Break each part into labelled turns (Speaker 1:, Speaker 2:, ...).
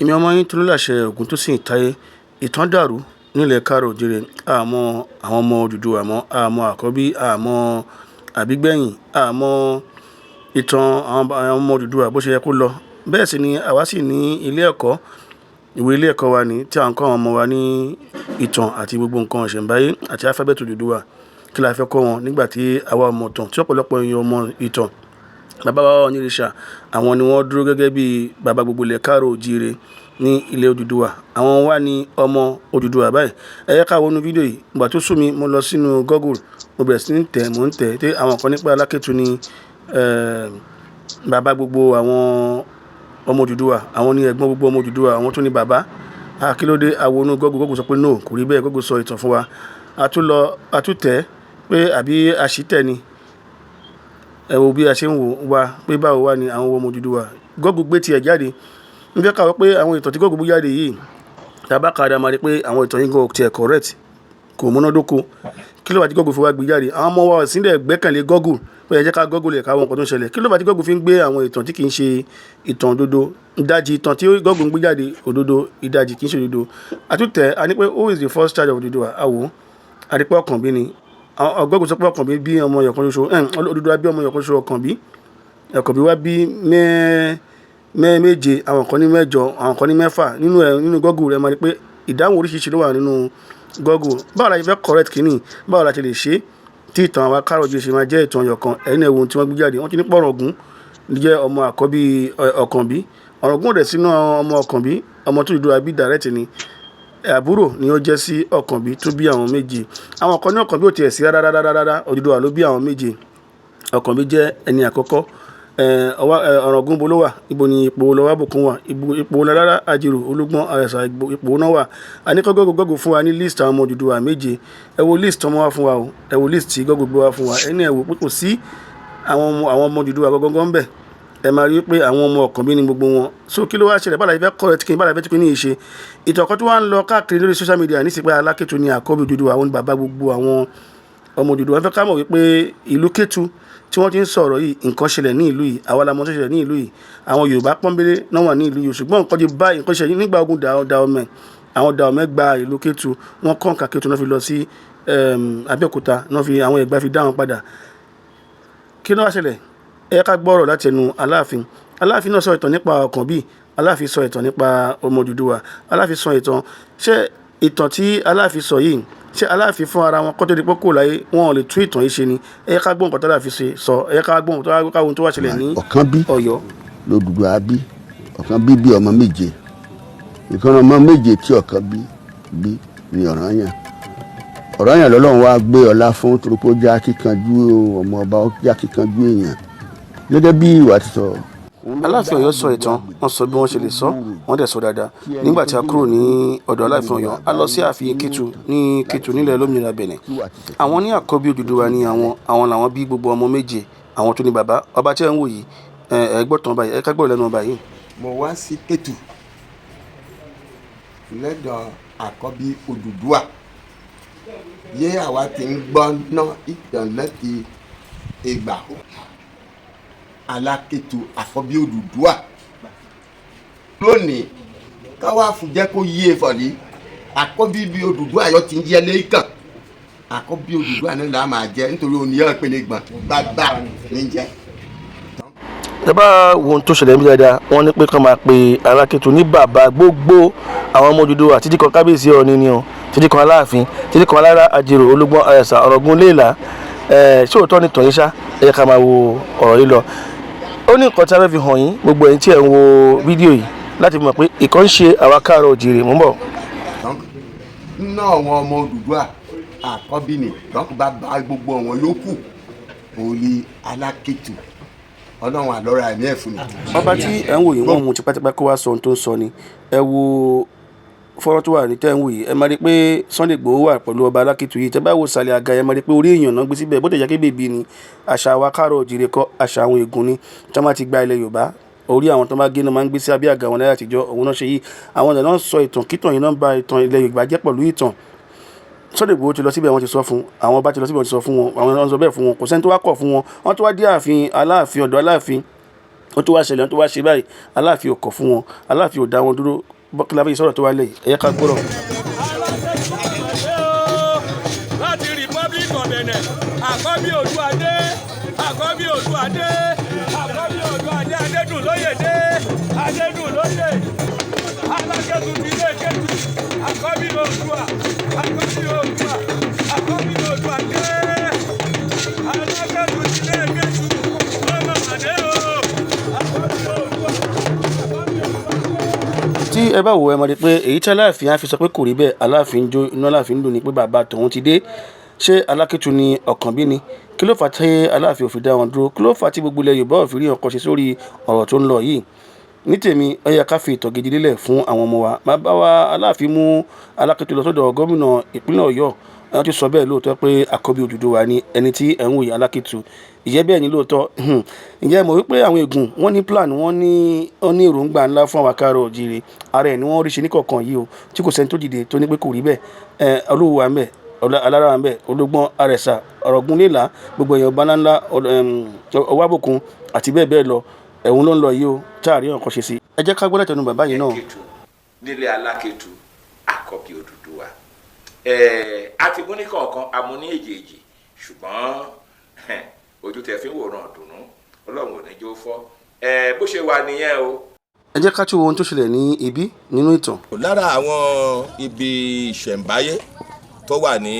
Speaker 1: Èmi ọmọ yín Tolúlàṣẹ Ògúntósìn Táyé. Ìtàn dàrú nílẹ̀ káàárọ̀ oòjíire. Àmọ́ àwọn ọmọ Odùduwà mọ́, àmọ́ àkọ́bí, àmọ́ àbígbẹ̀yìn, àmọ́ ìtàn àwọn ọmọ Odùduwà bó ṣe yẹ kó lọ. Bẹ́ẹ̀ sì ni àwa sì ní ilé ẹ̀kọ́, ìwé ilé ẹ̀kọ́ wa ní tí à ń kọ́ àwọn ọmọ wa ní ìtàn àti gbogbo nǹkan ìṣẹ̀ǹbáyé àti alifábẹ́ẹ̀tì Odùduwà. Kí la fẹ́ kọ́ wọn nígbà tí àwa ò mọ̀ ìtàn, tí ọ̀pọ̀lọpọ̀ èèyàn mọ̀ ìtàn. Bàbá wa Onírìṣà, àwọn ni wọ́n dúró gẹ́gẹ́ bí bàbá gbogbo ilẹ̀ káàárọ̀ oòjíire ní ilẹ̀ Odùduwà. Àwọn wá ní ọmọ Odùduwà báyìí. Ẹ jẹ́ ká wo inú fídíò yìí. Ìgbà tó sú mi, mo lọ sínú Google, mo bẹ̀rẹ̀ sí ní tẹ̀, mò ń tẹ̀ tí àwọn kan nípa Alákétu ni bàbá gbogbo àwọn ọmọ Odùduwà, àwọn ni ẹ̀gbọ́n gbogbo ọmọ Odùduwà, àwọn tó ní bàbá. Kí ló dé? A wo inú Google, Google sọ pé no, kò rí bẹ́ẹ̀. Google sọ ìtàn fún wa. A tún tẹ̀ pé àbí àṣìtẹ̀ ni. Ẹ wo bí a ṣe ń wò wá pé báwo wá ni àwọn ọmọ Odùduwà. Google gbé tiẹ̀ jáde. Ń fẹ́ ká wọ́ pé àwọn ìtàn tí Google gbé jáde yìí, tàbá kàdá máa rí pé àwọn ìtàn yìí gan tiẹ̀ correct, kò múnádóko. Kí ló bá tí Google fi wá gbé jáde? Àwọn ọmọ wa sílẹ̀ gbẹ́kànlé Google pé ẹ jẹ́ ká Google ẹ̀ ká wọn nǹkan tó ń ṣẹlẹ̀. Kí ló bá tí Google fi ń gbé àwọn ìtàn tí kì í ṣe ìtàn òdodo? Ìdajì ìtàn tí Google ń gbé jáde òdodo, ìdajì kì í ṣe òdodo. A tún tẹ̀, a ní pé who is the first child of Odùduwà? A wò, a rí pé Ọ̀kànbí ni. Google sọ pé Ọ̀kànbí bí ọmọ ẹ̀yọ̀kan ṣoṣo. Odùduwà bí ọmọ ẹ̀yọ̀kan ṣoṣo Ọ̀kànbí wá bí méje, àwọn kan ní mẹ́jọ, àwọn kan ní mẹ́fà. Nínú Google rẹ máa rí pé ìdáhùn oríṣiríṣi ló wà nínú Google. Báwo la ṣe fẹ́ correct kínní? Báwo la ṣe lè ṣe tí ìtàn àwa káàárọ̀ oòjíire ṣe máa jẹ́ ìtàn ẹyọ̀kan? Ẹ̀yin ẹ̀wọ̀n tí wọ́n gbé jáde. Wọ́n ti ní pé Ọ̀ràngún jẹ́ ọmọ àkọ́bí Ọ̀kànbí. Ọ̀ràngún ò dẹ̀ sínú ọmọ Ọ̀kànbí, ọmọ tó Odùduwà bí direct ni. Àbúrò ni ó jẹ́ sí Ọ̀kànbí tó bí àwọn méje. Àwọn kan ní Ọ̀kànbí ò tiẹ̀ sí rárá. Odùduwà ló bí àwọn méje. Ọ̀kànbí jẹ́ ẹni àkọ́kọ́. Ọ̀ràngún bo ló wà? Ibo ni ipò Olúwabùkún wà? Ipò Ọlárára, Àjèrò, Olúgbọ́n, Àrẹ̀sà, ipò náà wà. A ní kọ́ Google fún wa ní list àwọn ọmọ Odùduwà méje. Ẹ wo list ọmọ wa fún wa o. Ẹ wo list tí Google gbé wá fún wa. Ẹni ẹ wò pé kò sí àwọn ọmọ Odùduwà gangan bẹ́ẹ̀. Ẹ máa rí pé àwọn ọmọ Ọ̀kànbí ni gbogbo wọn. So kí ló wá ṣẹlẹ̀? Báwo la ṣe fẹ́ correct kínní? Báwo la ṣe fẹ́ tún ní ìṣe? Ìtàn kan tó wá ń lọ káàkiri lórí social media ní sí pé Alákétu ni àkọ́bí Odùduwà, àwọn ni bàbá gbogbo àwọn ọmọ Odùduwà. Wọ́n fẹ́ ká mọ̀ wípé ìlú Kétu tí wọ́n ti ń sọ̀rọ̀ yìí, nǹkan ṣẹlẹ̀ ní ìlú yìí. Àwa la mọ̀ tó ṣẹlẹ̀ ní ìlú yìí. Àwọn Yorùbá pọ́nbélé náà wà ní ìlú yìí. Ṣùgbọ́n nǹkan ti bá nǹkan ṣẹlẹ̀ nígbà ogun Dahomey. Àwọn Dahomey gba ìlú Kétu. Wọ́n kọ́ńkà Kétu náà fi lọ sí Abẹ́òkúta. Náà fi àwọn Ẹ̀gbá fi dá wọn padà. Kí ló wá ṣẹlẹ̀? Ẹ jẹ́ ká gbọ́rọ̀ láti ẹnu Aláàfin. Aláàfin náà sọ ìtàn nípa Ọ̀kànbí. Aláàfin sọ ìtàn nípa ọmọ Odùduwà. Aláàfin sọ ìtàn. Ṣé ìtàn tí Aláàfin sọ yìí, ṣé Aláàfin fún ara wọn kọ́ tó di pé kò láyé wọn ò lè tún ìtàn yìí ṣe ni? Ẹ jẹ́ ká gbọ́ nǹkan tí Aláàfin sọ. Ẹ jẹ́ ká gbọ́ ohun tó wá ṣẹlẹ̀ ní Ọ̀yọ́.
Speaker 2: Odùduwà bí Ọ̀kànbí bí ọmọ méje. Ìkan ọmọ méje tí Ọ̀kànbí bí ni Ọ̀rànyàn. Ọ̀rànyàn lọ́lọ́run wá gbé ọlá fún torí pé ó jẹ́ akíkanjú ọmọ ọba, ó jẹ́ akíkanjú èèyàn. Gẹ́gẹ́ bí ìwà ti sọ.
Speaker 1: Aláàfin Ọ̀yọ́ sọ ìtàn, wọ́n sọ bí wọ́n ṣe lè sọ, wọ́n dẹ̀ sọ dáadáa. Nígbà tí a kúrò ní ọ̀dọ̀ Aláàfin Ọ̀yọ́, a lọ sí ààfin Kétu ní Kétu nílẹ̀ olómìnira Bẹ̀nẹ̀. Àwọn ní àkọ́bí Odùduwà ni àwọn làwọn bí gbogbo ọmọ méje, àwọn tó ní bàbá. Ọba tí ẹ ń wò yìí, ẹ gbọ́ tán báyìí, ẹ ká gbọ́ lẹ́nu ọba yìí.
Speaker 3: Mo wá sí Kétu lẹ́dọ̀ àkọ́bí Odùduwà. Yé àwa ti ń gbọ́ ná ìtàn láti ìgbà Alákétu àkọ́bí Odùduwà. Lónìí káwá fún jẹ́ kó yé fọ̀lí àkọ́bí bí Odùduwà yọ ti ń jẹ́ lẹ́ẹ̀kan. Àkọ́bí Odùduwà náà là máa jẹ́ nítorí oníyàn ìpele gbọ̀n bàbá ní jẹ́.
Speaker 1: Ẹ bá wo ohun tó ṣẹlẹ̀ níbi dáadáa, wọ́n ní pé kán máa pe Alákétu ní bàbá gbogbo àwọn ọmọ Odùduwà, títí kan kábíyèsí Ọọ̀ni ni o, títí kan Aláàfin, títí kan Alára, Àjèrò, Olúgbọ́n, Àrẹ̀sà, Ọ̀ràngún, Léèlá. Ṣé òótọ́ ni tàn yín ṣá? Ẹ jẹ́ ká máa wo ọ̀rọ̀ yìí lọ. Ó ní nǹkan tí a fẹ́ fi hàn yín gbogbo ẹ̀yin tí ẹ̀ ń wo fídíò yìí láti mọ̀ pé ìkan ń ṣe àwa káàárọ̀ oòjíire. Mò ń bọ̀.
Speaker 3: Nínú àwọn ọmọ Odùduwà àkọ́bí ni lọ́kùn bá bá gbogbo àwọn yòókù orí Alákétu. Ọlọ́run àlọ́ra ẹ̀mí ẹ̀ fún mi.
Speaker 1: Ọba tí ẹ̀ ń wò yìí wọ́n mú tipátipá kó wá sọ ohun tó ń sọ ni. Ẹ wo fọ́nrán tó wà ní tẹ́ ń wò yìí. Ẹ máa rí pé Sunday Igboho wà pẹ̀lú ọba Alákétu yìí. Tẹ́ bá wo sàlẹ̀ àga, ẹ máa rí pé orí èèyàn náà gbé síbẹ̀. Bó tẹ̀ jẹ́ kí bèbí ni àṣà wa káàárọ̀ oòjíire kọ́, àṣà àwọn ègún ni. Tí wọ́n bá ti gba ilẹ̀ Yorùbá, orí àwọn tó bá gé náà máa ń gbé sí abẹ́ àga wọn láyé àtijọ́. Òun náà ṣe yìí. Àwọn ọ̀dọ́ náà sọ ìtàn kítàn yìí náà ba ìtàn ilẹ̀ Yorùbá jẹ́ pẹ̀lú ìtàn. Sunday Igboho ti lọ síbẹ̀, wọ́n ti sọ fún àwọn ọba ti lọ síbẹ̀, wọ́n ti sọ fún wọn, àwọn ọ̀nà sọ bẹ́ẹ̀ fún wọn, kò sẹ́ni tó wá kọ̀ fún wọn. Wọ́n tó wá dé ààfin Aláàfin, ọ̀dọ̀ Aláàfin wọ́n tó wá ṣẹlẹ̀ wọ́n tó wá ṣe báyìí Aláàfin ò kọ̀ fún wọn Aláàfin ò dá wọn dúró kí la fẹ́ sọ̀rọ̀ tó wá lẹ̀ ẹ̀yẹ́ ká gbọ́rọ̀.
Speaker 4: láti Republic of Benin àkọ́bí Olúadé àkọ́bí Olúadé àkọ́bí Olúadé Adédùnlóyèdé Adédùnlóyè Alákẹ́tù ti lé Kétu àkọ́bí Oòduà àkọ́bí Oòduà àkọ́bí Olúadé Alákẹ́tù ti lé Kétu ọmọ àdé o àkọ́bí Oòduà.
Speaker 1: tí ẹ bá wò ẹ mọ̀ pé èyí tí Aláàfin á fi sọ pé kò rí bẹ́ẹ̀ Aláàfin jó inú Aláàfin dùn ní pé bàbá tòun ti dé ṣé Alákẹ́tù ni Ọ̀kànbí ni kí ló fà tí Aláàfin ò fi dá wọn dúró kí ló fà tí gbogbo ilẹ̀ Yorùbá ò fi rí ọkọ̀ ṣe sórí ọ̀rọ̀ tó ń lọ yìí ní tèmi ó yẹ ká fi ìtàn gidi lélẹ̀ fún àwọn ọmọ wa bàbá wa Aláàfin mú Alákẹ́tù lọ sọ́dọ̀ gómìnà ìpínlẹ̀ Ọ̀yọ́ wọ́n ti sọ bẹ́ẹ̀ lóòótọ́ pé àkọ́bí Odùduwà ni ẹni tí ẹ̀ ń wòye Alákẹ́tù ìyẹ́ bẹ́ẹ̀ ni lóòótọ́ ìyẹ́ mọ̀ wípé àwọn ègùn wọ́n ní plan wọ́n ní èròǹgbà ńlá fún àwọn akárọ̀ òjìrè ara ẹ̀ ni wọ́n rí ṣe ní kọ̀ọ̀kan yìí o tí kò sẹ́ni tó dìde tó ní pé kò rí bẹ́ẹ̀ Olúwo wà ń bẹ̀ Alára wà ń bẹ̀ Olúgbọ́n Àrẹ̀sà Ọ̀rọ̀gúnléèlà gbogbo èèyàn Bánláńlá Ọwábòkun àti bẹ́ẹ̀ bẹ́ẹ̀ lọ ẹ̀hún ló ń lọ yìí o táàrí ọ̀kan ṣe sí ẹ jẹ́ ká gbọ́dọ̀ tẹnu bàbá yìí náà.
Speaker 5: nílé Alákẹ́tù àkọ́bí Odùduwà àti mú ní kọ̀ọ̀kan amú ní èjèèjì ṣùgbọ́n ojú tẹ fi ń wòran ọ̀dùnnú Ọlọ́run ò ní jó fọ́ bó ṣe wà nìyẹn o.
Speaker 1: ẹ jẹ́ ká tún wo ohun tó ṣẹlẹ̀ ní ibi nínú ìtàn.
Speaker 6: lára àwọn ibi ìṣẹ̀ǹbáyé tó wà ní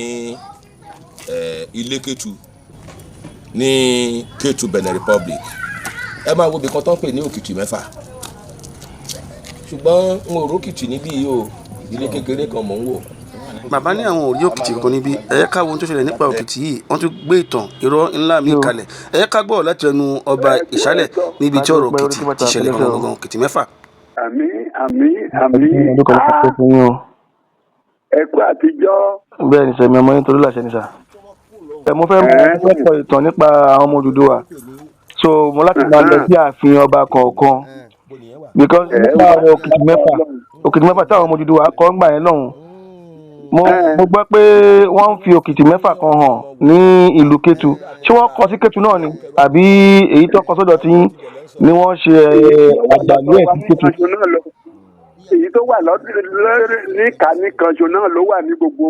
Speaker 6: ilé Kétu ní Kétu Benin Republic ẹ máa wo ibì kan tó ń pè ní Òkìtì Mẹ́fà ṣùgbọ́n n ò rókìtì níbí yìí o ilé kékeré kan mò ń wò.
Speaker 1: bàbá ní àwọn òrí òkìtì kan níbí ẹ jẹ́ ká wo ohun tó ṣẹlẹ̀ nípa òkìtì yìí wọ́n tún gbé ìtàn irọ́ ńlá mi kalẹ̀ ẹ jẹ́ ká gbọ́ láti ẹnu ọba ìṣálẹ̀ níbi tí ọ̀rọ̀ òkìtì ti ṣẹlẹ̀ gangan Òkìtì Mẹ́fà.
Speaker 7: àmì ẹ̀kú àtijọ́.
Speaker 8: bẹ́ẹ̀ ni sẹ́mi ọmọ yín torí làṣẹ ni sà. mo fẹ́ kọ ìtàn nípa àwọn ọmọ Odùduwà so mo láti máa lọ sí ààfin ọba kọ̀ọ̀kan because nípa ọ̀rọ̀ Òkìtì Mẹ́fà táwọn ọmọ Odùduwà kọ́ ń gbà yẹn lọ́hùn mo gbọ́ pé wọ́n ń fi Òkìtì Mẹ́fà kan hàn ní ìlú Kétu ṣé wọ́n kọ sí Kétu náà ni àbí èyí tó kọ sọ́dọ̀ tí ni wọ́n ṣe àgbàlú ẹ̀ sí Kétu.
Speaker 7: èyí tó wà ní kàníkanṣo náà ló wà ní gbogbo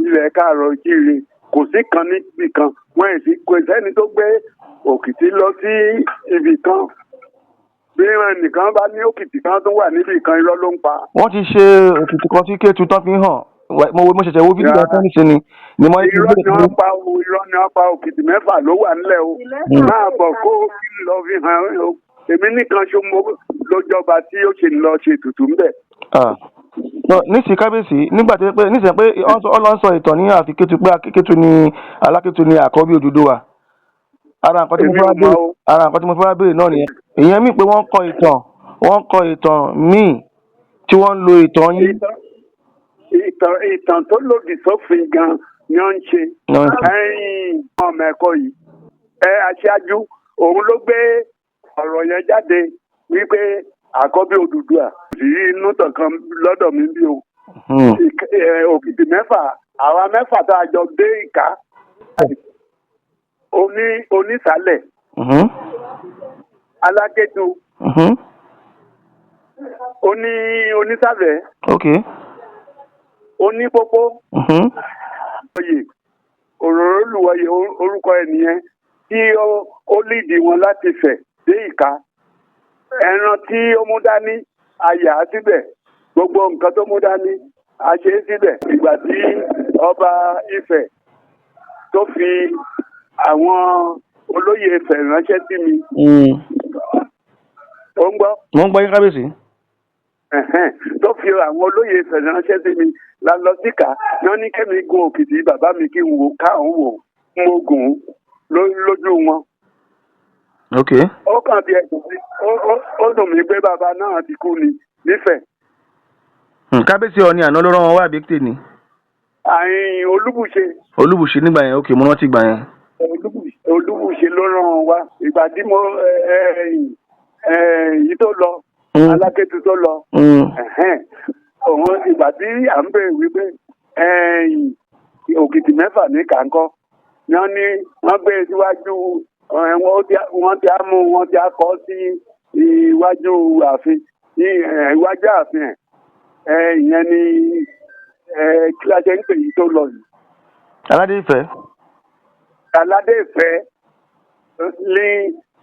Speaker 7: ilẹ̀ Káàárọ̀-o-jíire kò sí kan níbi kan wọ́n ẹ̀ sí kò sẹ́ni tó gbé Òkìtì lọ sí ibì kan bí nìkan bá ní Òkìtì kan tó wà níbì kan irọ́ ló ń pa.
Speaker 8: wọ́n ti ṣe Òkìtì kan sí Kétu tán fi hàn mo ṣẹ̀ṣẹ̀ wo fídíò kan ní ṣe ni mo.
Speaker 7: irọ́ ni wọ́n pa Òkìtì Mẹ́fà ló wà nílẹ̀ o náà bọ̀ kó lọ fi hàn o èmi nìkan ṣo mo lójọba tí ó ṣe lọ ṣe tutù ńbẹ.
Speaker 8: nísìnyí kábíyèsí nígbà tí nísìnyí pé ọlọ́run sọ ìtàn ní àfi Kétu pé Alákẹ́tù ni àkọ́bí Odùduwà ara nǹkan tí mo fẹ́ wá béèrè náà nìyẹn ìyẹn mi pé wọ́n kọ ìtàn míì tí wọ́n ń lo ìtàn yín.
Speaker 7: ìtàn tó lòdì sófin gan ni wọ́n ń ṣe ọmọ ẹ̀kọ́ yìí aṣáájú òun ló gbé ọ̀rọ̀ yẹn jáde wípé àkọ́bí Odùduwà sí inú tọ̀kan lọ́dọ̀ mi bí o Òkìtì Mẹ́fà àwa mẹ́fà tá a jọ dé ìka onísàlẹ̀ Alákẹ́tù onísàlẹ̀ onípópó oyè Òròrólùwọ̀yè orúkọ ẹ̀ nìyẹn tí ó lídìí wọn láti Ifẹ̀ dé ìka ẹran tí ó mú dání a yà á síbẹ̀ gbogbo nǹkan tó mú dání a ṣe é síbẹ̀ ìgbà tí ọba Ifẹ̀ tó fi àwọn olóyè Ifẹ̀ ránṣẹ́ sí mi. ó ń gbọ́.
Speaker 8: mo ń gbọ́ yín kábíyèsí.
Speaker 7: tó fi àwọn olóyè Ifẹ̀ ránṣẹ́ sí mi la lọ síkà wọ́n ní kẹ́mi gun Òkìtì bàbá mi kí n wò káwọn wò mo gùn lójú wọn. ó kàn bí ẹ̀sùn sí ó dùn mí pé bàbá náà ti kú ni nífẹ̀ẹ́.
Speaker 8: kábíyèsí Ọọ̀ni àná ló rán wọn wá àbíkítè ni.
Speaker 7: àyìn Olúbùṣe
Speaker 8: nígbà yẹn mo rántí gbà yẹn.
Speaker 7: Olúbùṣe ló rán wọn wá ìgbà tí mo yìí tó lọ Alákẹ́tù tó lọ òun ìgbà tí à ń bèrè wípé Òkìtì Mẹ́fà ní kàńkọ́ ni wọ́n gbé síwájú wọ́n ti á mú wọ́n ti á kọ́ sí iwájú ààfin iwájú ààfin ìyẹn ni kí la ṣe ń pè yí tó lọ yìí.
Speaker 8: aládé ìfẹ́.
Speaker 7: aládé ìfẹ́ ní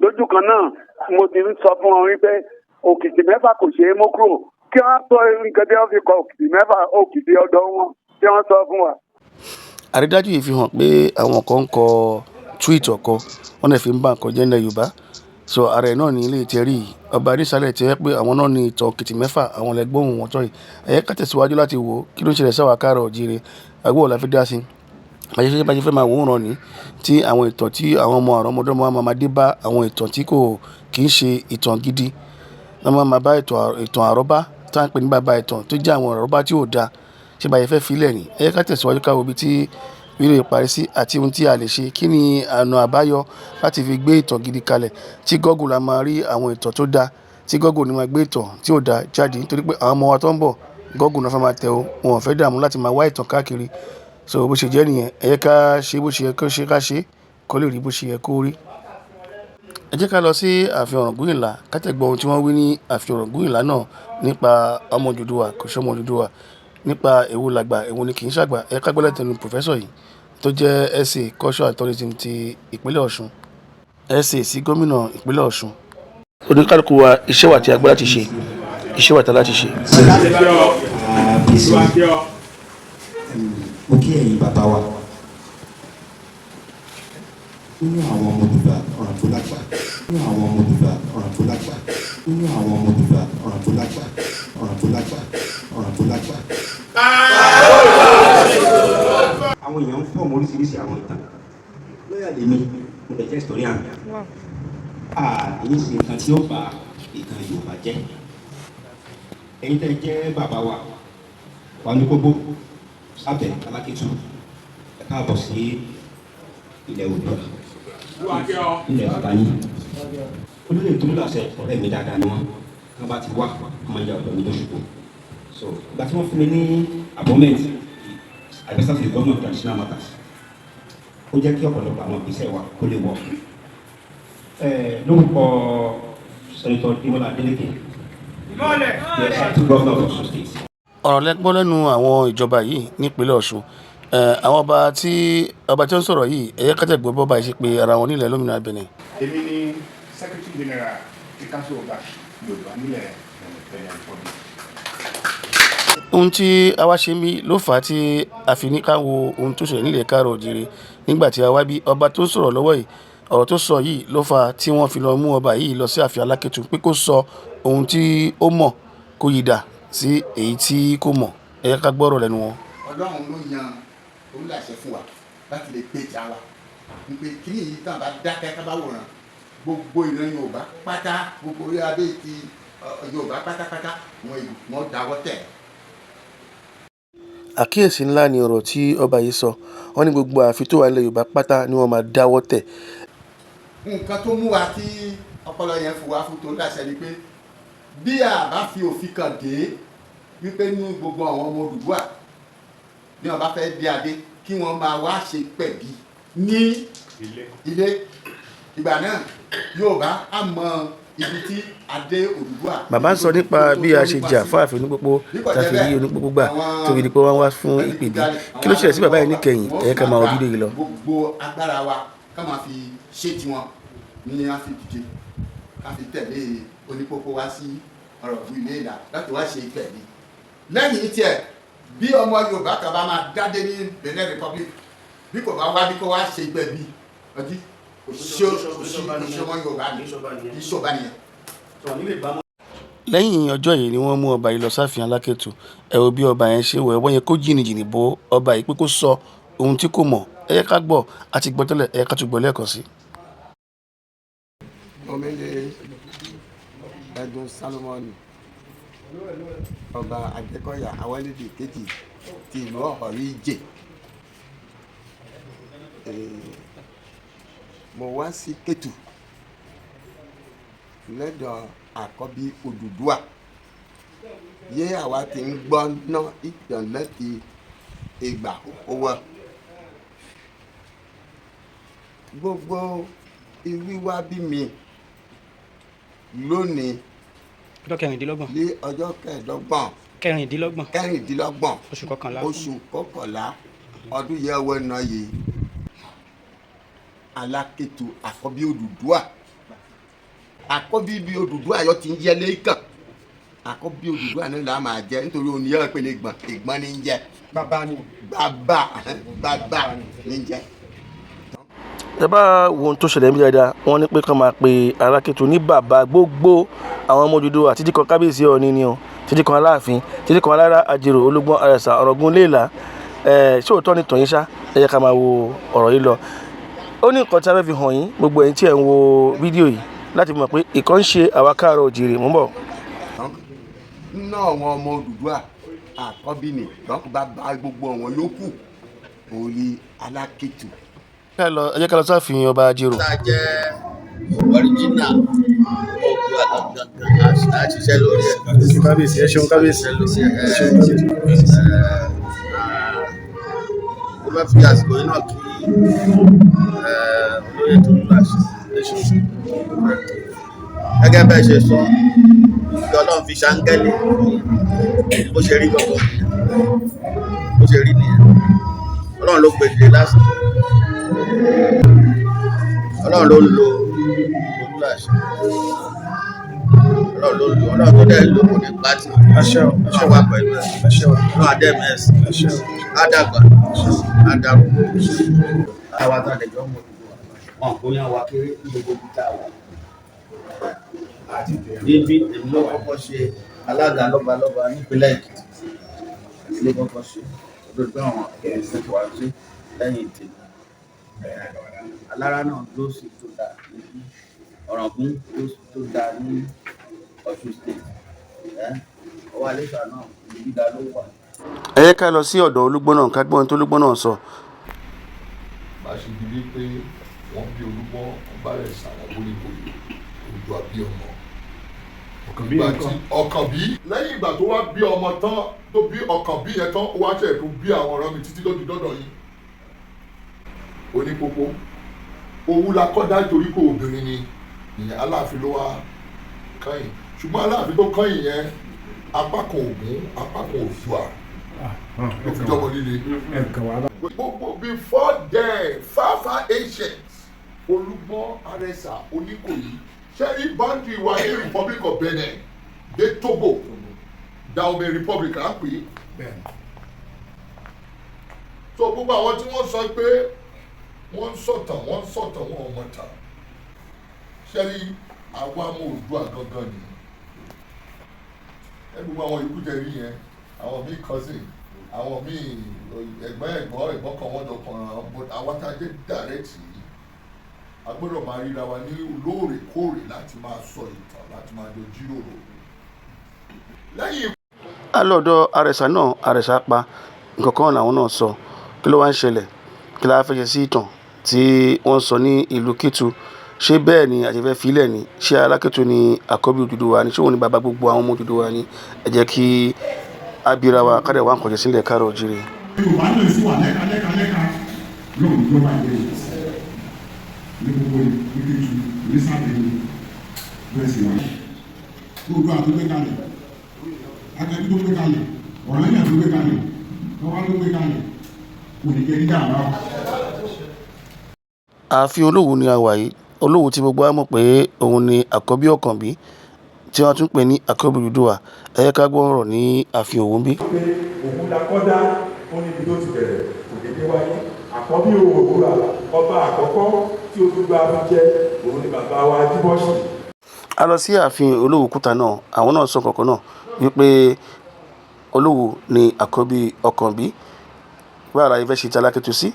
Speaker 7: lójú kan náà mo ti ń sọ fún wọn wípé òkìtì mẹ́fà kò ṣeé mú kúrò kí wọ́n sọ nǹkan tí wọ́n fi kọ òkìtì mẹ́fà òkìtì ọ̀dọ̀ wọn tí wọ́n sọ fún wa.
Speaker 1: àrídájú yìí fi hàn pé àwọn kan ń kọ tweet ọ̀kọ wọn lè fi ń bá nǹkan jẹ́ ilẹ̀ Yorùbá so ara ẹ̀ náà ní ilé ìtẹ́rí ọba adésálẹ̀ ti rẹ́ pé àwọn náà ní ìtàn òkìtì mẹ́fà àwọn lẹ́gbọ́n wọn tọ́ yìí ẹ̀yẹ́ ká tẹ̀síwájú láti wò ó kí ló ń ṣẹlẹ̀ sáwà káàrọ̀ òjíire àgbọ̀ la fi dá sí bá ṣe fẹ́ máa wòran ní tí àwọn ìtàn tí àwọn ọmọ àrọ́mọdọ́mọ máa dé bá àwọn ìtàn tí kò kì í ṣe ìtàn gidi wọ́n máa bá ìtàn àrọ́bá tá à ń pè ní bàbá ìtàn tó jẹ́ àwọn àrọ́bá tí ò dáa ṣé bá yẹ fẹ́ filẹ̀ ní ẹ̀yẹ́ ká tẹ̀síwájú káwọ́ ibi tí wílé ìparí sí àti ohun tí a lè ṣe kí ni ọ̀nà àbáyọ láti fi gbé ìtàn gidi kalẹ̀ tí Google la máa rí àwọn ìtàn tó dáa tí Google ni máa gbé ìtàn tí ò dáa jáde nítorí pé àwọn ọmọ wa tó ń bọ̀ Google náà fẹ́ máa tẹ̀ o wọn ò fẹ́ dààmú láti máa wá ìtàn káàkiri so bó ṣe jẹ́ nìyẹn ẹ jẹ́ ká ṣe bó ṣe yẹ kó ṣe ká ṣe kó lè rí bó ṣe yẹ kó rí. ẹ jẹ́ ká lọ sí ààfin Ọ̀ràngúnìlá ká tẹ̀gbọ́ ohun tí wọ́n wí ní ààfin Ọ̀ràngúnìlá náà nípa ọmọ Odùduwà kò ṣọmọ Odùduwà nípa èwo làgbà èwo ni kì í ṣàgbà ẹ ká gbọ́dọ̀ tẹnu pòfẹ́sọ̀ yìí tó jẹ́ SA culture and tourism ti ìpínlẹ̀ Ọ̀ṣun SA sí gómìnà ìpínlẹ̀ Ọ̀ṣun. oníkálukú wa iṣẹ́ wà tí a gbọ́ láti ṣe iṣẹ́ wà tí a láti ṣe.
Speaker 9: mo kí ẹ̀yin bàbá wa nínú àwọn ọmọ Odùduwà ọ̀ràn tó lágbà nínú àwọn ọmọ Odùduwà ọ̀ràn tó lágbà nínú àwọn ọmọ Odùduwà ọ̀ràn tó lágbà ọ̀ràn tó lágbà ọ̀ràn tó lágbà. àwọn èèyàn ń fọ́ ọmọ oríṣiríṣi àwọn ìtàn lọ́yà lèmi mo lè jẹ́ historian èyí ṣe nǹkan tí ó bà ìtàn Yorùbá jẹ́ ẹ̀yin tẹ́ jẹ́ bàbá wa wà ní gbogbo sábẹ̀ Alákìtù ẹ káàbọ̀ sí ilẹ̀ Oòduà ilẹ̀ bàbá yín olóyè tó ń làṣẹ ọ̀rẹ́ mi dáadáa ni wọ́n bá ti wá ọmọ ìyá ọ̀dọ́ mi lóṣùgbọ́ so ìgbà tí wọ́n fún mi ní appointment adviser to the government of traditional matters ó jẹ́ kí ọ̀pọ̀lọpọ̀ àwọn ìgbésẹ̀ wa kó lè wọ̀ lórúkọ Senator Demola Adeleke the governor of Osun State.
Speaker 1: ọ̀rọ̀ lẹ́gbọ́n lẹ́nu àwọn ìjọba yìí nípínlẹ̀ Ọ̀ṣun àwọn ọba tí ó ń sọ̀rọ̀ yìí ẹ̀yẹ́ kátẹ́gbọ́ bọ́ba yìí ṣe pé ara wọn nílẹ̀ lómìnira Benin.
Speaker 10: èmi ni secretary general ti council of Yorùbá nílẹ̀ Benin Republic.
Speaker 1: ohun tí a wá ṣe ń bí ló fà á tí a fi ní ká wo ohun tó ṣẹlẹ̀ nílẹ̀ káàrọ̀ òjìrè nígbà tí a wá bí ọba tó ń sọ̀rọ̀ lọ́wọ́ yìí ọ̀rọ̀ tó sọ yìí ló fà á tí wọ́n fi lọ mú ọba yìí lọ sí ààfin Alákẹ́tù pé kó sọ ohun tí ó mọ̀ kó yí dà sí èyí tí kò mọ̀ ẹ jẹ́ ká gbọ́rọ̀ lẹ́nu wọn.
Speaker 3: Ọlọ́run ló yan òun láṣẹ fún wa láti lè gbé ìjà wa wípé kí ni èyí tàn bá dákẹ́ ká bá wòran gbogbo ìran Yorùbá pátá gbogbo orí adé ti Yorùbá pátápátá wọn dáwọ́ tẹ̀.
Speaker 1: àkíyèsí ńlá ni ọ̀rọ̀ tí ọba yìí sọ wọ́n ní gbogbo ààfin tó wà nílẹ̀ Yorùbá pátá ni wọ́n máa dáwọ́ tẹ̀.
Speaker 3: nǹkan tó mú wa tí ọpọlọ yẹn fún wa fún tó láṣẹ ni pé bí a bá fi òfin kan dé wípé nínú gbogbo àwọn ọmọ Odùduwà bí wọn bá fẹ́ dé adé kí wọ́n máa wá ṣe pẹ̀bí ní ilé ìgbà náà Yorùbá á mọ ibi tí adé Odùduwà.
Speaker 1: bàbá ń sọ nípa bí a ṣe jà fáàfin onípópó tàfi rí onípópó gbà tó fi di pé wọ́n wá fún ìpèbí kí ló ṣẹlẹ̀ sí bàbá yìí níkẹyìn ẹ̀yẹ́ ká máa wọ fídíò yìí lọ.
Speaker 3: gbogbo agbára wa ká máa fi ṣe tiwọn ní a fi dìde ká fi tẹ̀lé onípópó wá sí Ọ̀ràngún ilé ìlà láti wá ṣe ìpẹ̀bí lẹ́yìn tiẹ̀ bí ọmọ Yorùbá kan bá máa dádé ní Benin Republic bí kò bá wá bí kò wá ṣe ìpẹ̀bí ọdí òṣìṣẹ́ Yorùbá ní ìṣọba nìyẹn.
Speaker 1: lẹ́yìn ọjọ́ yìí ni wọ́n mú ọba yìí lọ sáàfin Alákẹ́tù ẹ wo bí ọba yẹn ṣe wọ̀ ẹ́ wọ́n yẹ kó jìnnìjìnnì bó ọba yìí pé kó sọ ohun tí kò mọ̀ ẹ yẹ ká gbọ́ àti gbọ́ tẹ́lẹ̀ ẹ yẹ ká tún gbọ́ lẹ́ẹ̀kan sí.
Speaker 3: omele Ẹdùn Sálómọ́nì ọba Adékọ̀yà Awálẹ́dì kejì ti ìlú Ọ̀họ̀rí Ìjẹ̀ mo wá sí Kétu lẹ́dọ̀ àkọ́bí Odùduwà yé àwa ti ń gbọ́ ná ìtàn láti ìgbà owó gbogbo ìwíwá bí mi lónìí
Speaker 11: ọjọ́ kẹrìndínlọ́gbọ̀n.
Speaker 3: ní ọjọ́ kẹẹ̀ẹ́dọ́gbọ̀n.
Speaker 11: kẹrìndínlọ́gbọ̀n. oṣù
Speaker 3: kọkànlá ọdún yẹ ọwọ́ iná yìí Alákétu àkọ́bí Odùduwà àkọ́bí bí Odùduwà yọ ti ń jẹ́ lẹ́ẹ̀kan àkọ́bí Odùduwà náà là máa jẹ́ nítorí òun yẹ pé ìgbọ́n ní ń jẹ́ bàbá ní ń jẹ́.
Speaker 1: ẹ bá wo ohun tó ṣẹlẹ̀ níbi dáadáa wọ́n ní pé kán máa pe Alákétu ní bàbá gbogbo àwọn ọmọ Odùduwà títí kan kábíyèsí Ọọ̀ni ni o títí kan Aláàfin títí kan Alára Àjèrò Olúgbọ́n Àrẹ̀sà Ọ̀ràngún Léèlá ṣé òótọ́ ni tọ̀yìn ṣá ẹ yẹ ká máa wo ọ̀rọ̀ yìí lọ. ó ní nǹkan tí a fẹ́ fi hàn yín gbogbo ẹ̀yin tí ẹ̀ ń wo fídíò yìí láti mọ̀ pé ìkan ń ṣe àwa káàárọ̀ oòjíire mú bọ̀.
Speaker 3: nínú àwọn ọmọ Odùduwà àkọ́bí ni lọ́kù bá bá gbogbo àwọn yòókù orí Alákétu.
Speaker 1: ẹ jẹ́ ká lọ sáàfin ọba Àjèrò.
Speaker 2: tá a jẹ́ ọ̀ríjìnà Oòduà gangan a ṣiṣẹ́ lórí ẹ̀.
Speaker 1: kábíyèsí ẹ ṣeun kábíyèsí.
Speaker 2: ó bá fi àsìkò yìí náà kí olóyè Tolúlàṣẹ gẹ́gẹ́ bẹ́ẹ̀ ṣe sọ kí Ọlọ́run fi ṣáńgẹ́lì bó ṣe rí gbogbo bó ṣe rí nìyẹn Ọlọ́run ló pèsè lásìkò Ọlọ́run ló ń lo Tolúlàṣẹ Ọlọ́run tó dẹ̀ ló kò ní pátì Ọlọ́run wà pẹ̀lú ẹ̀ Ọlọ́run adẹ́mẹ̀ẹ́sì ádàgbà adarúgbó àwọn àtàlẹ́jọ́ mọ̀ wọn kò yàn wá kéré ní gbogbo ibi tá a wà. níbi èmi ló kọ́kọ́ ṣe alága lọ́balọ́ba nípínlẹ̀ Èkìtì ló kọ́kọ́ ṣe lórí pé àwọn ẹ̀sìn tó wá sí lẹ́yìn tèmi. Alára náà ló sì tó dáa níbi Ọ̀ràngún ló sì tó dáa ní Ọ̀ṣun state ọwọ́ Àléfà náà níbi dá ló wà.
Speaker 1: ẹ yẹ ká lọ sí ọ̀dọ̀ Olúgbọ́n náà ká gbọ́n tó Olúgbọ́n náà sọ.
Speaker 12: bá a ṣe di wípé wọ́n bí Olúgbọ́n ọba rẹ̀ sàràwọ́lé bòye Oòduà bí ọmọ Ọ̀kànbí lẹ́yìn ìgbà tó wá bí ọmọ tán tó bí Ọ̀kànbí yẹn tán ó wá ṣe tó bí àwọn ọ̀rọ̀ mi títí lójú dọ́dọ̀ yìí Onípòpó owó la kọ́ dá torí kò obìnrin ni ìyẹn Aláàfin ló wá kẹ́yìn ṣùgbọ́n Aláàfin tó kẹ́yìn yẹn apá kan Ògún apá kan Oòduà ló fi jọmọ líle. Before then far ancient Olúgbọ́n Àrẹ̀sà Oníkòyí ṣẹ́rí boundary wa ní Republic of Benin dé Togo Dahomey Republic á pè é. so gbogbo àwọn tí wọ́n sọ pé wọ́n ń sọ̀tàn wọn ò mọ̀ tàn ṣẹ́rí àwa ọmọ Oòduà gangan ni ẹ gbogbo àwọn ikú jẹ rí yẹn àwọn míì cousin àwọn míì ẹ̀gbọ́n kan wọ́n jọ kàn àwọn tá a jẹ́ direct yìí a gbọ́dọ̀ máa ríra wa ní lóòrèkóòrè láti máa sọ ìtàn láti máa jọ jíròrò lẹ́yìn.
Speaker 1: alọ́dọ̀ Àrẹ̀sà náà Àrẹ̀sà pa nǹkan kan làwọn náà sọ kí ló wá ń ṣẹlẹ̀ kí la fẹ́ ṣe sí ìtàn tí wọ́n sọ ní ìlú Kétu ṣé bẹ́ẹ̀ ni àjẹfẹ́ filẹ̀ ni ṣé Alákétu ni àkọ́bí Odùduwà ni ṣé òun ni bàbá gbogbo àwọn ọmọ Odùduwà ni ẹ jẹ́ kí abira wa kádẹ̀ wá ń kọjá sílẹ̀ káàárọ̀ oòjíire.
Speaker 10: Yorùbá náà sì wà lẹ́ka lóòrùn tó bá yẹ ní gbogbo Kétu onísàlẹ̀ ní bẹ́ẹ̀ sì wá. Gbogbo àtúgbé kalẹ̀ akẹ́bí tó gbé kalẹ̀ ọ̀rẹ́yìn tó gbé kalẹ̀ ọwá tó gbé kalẹ̀ kò ní kẹ́ dídá àbá.
Speaker 1: ààfin Olówu ni a wà yìí Olówu tí gbogbo wa mọ̀ pé òun ni àkọ́bí Ọ̀kànbí tí wọ́n tún pè ní àkọ́bí Odùduwà ẹ yẹ ká gbọ́ ọ̀rọ̀ ní ààfin Òwu bí.
Speaker 13: pé òun la kọ́dá ó ní ibi tó ti bẹ̀rẹ̀ kò dédé wáyé àkọ́bí Oòduà ọba àkọ́kọ́ tí Odùduwà fi jẹ́ òun ni bàbá wa Ajíbọ́sì.
Speaker 1: a lọ sí ààfin Olówu Kúta náà àwọn náà sọ kankan náà wípé Olówu ni àkọ́bí Ọ̀kànbí báwo la yẹ fẹ́ ṣe ti Alákétu sí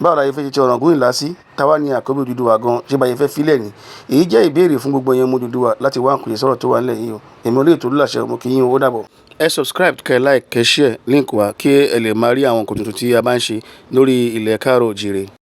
Speaker 1: báwo la yẹ fẹ́ ṣe ti Ọ̀ràngún Ìlá sí táwa ní àkọ́bí Odùduwà gan ṣé bá yẹ fẹ́ filẹ̀ ni èyí jẹ́ ìbéèrè fún gbogbo ẹ̀yin ọmọ Odùduwà láti wá àkùnye sọ̀rọ̀ tó wà nílẹ̀ yìí o èmi Olóyè Tolúlàṣẹ ọmọ kí yín owó dàbọ̀. ẹ subscribe kẹ́ like kẹ́ share link wa kí ẹ lè máa rí àwọn nǹkan tuntun tí a bá ń ṣe lórí ilẹ̀ káàárọ̀ oòjíire.